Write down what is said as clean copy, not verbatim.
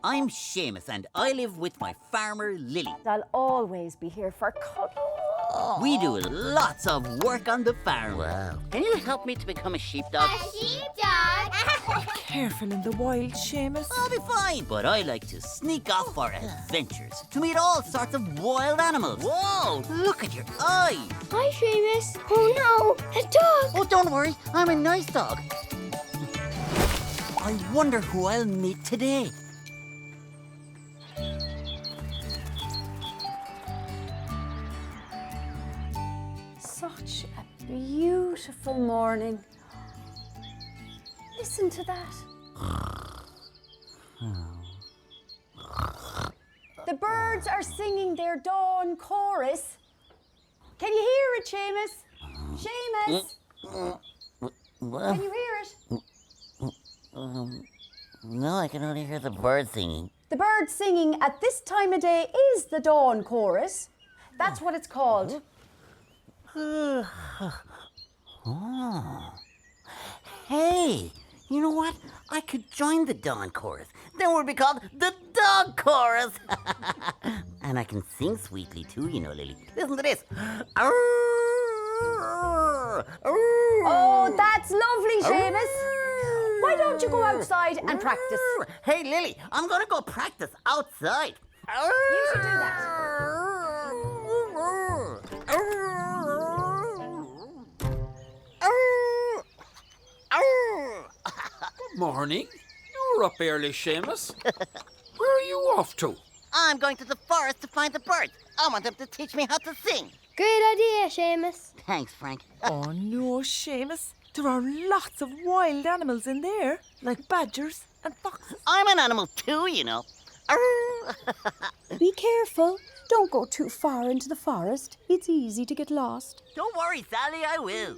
I'm Séamus and I live with my farmer Lily. I'll always be here for cuddles. We do lots of work on the farm. Wow. Can you help me to become a sheepdog? A sheepdog? Careful in the wild, Séamus. I'll be fine. But I like to sneak off for adventures, to meet all sorts of wild animals. Whoa, look at your eye. Hi, Séamus. Oh no, a dog. Oh, don't worry, I'm a nice dog. I wonder who I'll meet today. Such a beautiful morning. Listen to that. The birds are singing their dawn chorus. Can you hear it, Séamus? Séamus? Can you hear it? No, I can only hear the birds singing. The birds singing at this time of day is the dawn chorus. That's what it's called. Hey, you know what? I could join the dawn chorus. Then we'll be called the dog chorus. And I can sing sweetly too, you know, Lily. Listen to this. Oh, that's lovely, Séamus. Why don't you go outside and practice? Hey, Lily, I'm going to go practice outside. You should do that. Good morning. You're up early, Séamus. Where are you off to? I'm going to the forest to find the birds. I want them to teach me how to sing. Great idea, Séamus. Thanks, Frank. Oh no, Séamus. There are lots of wild animals in there, like badgers and foxes. I'm an animal too, you know. Be careful. Don't go too far into the forest. It's easy to get lost. Don't worry, Sally, I will.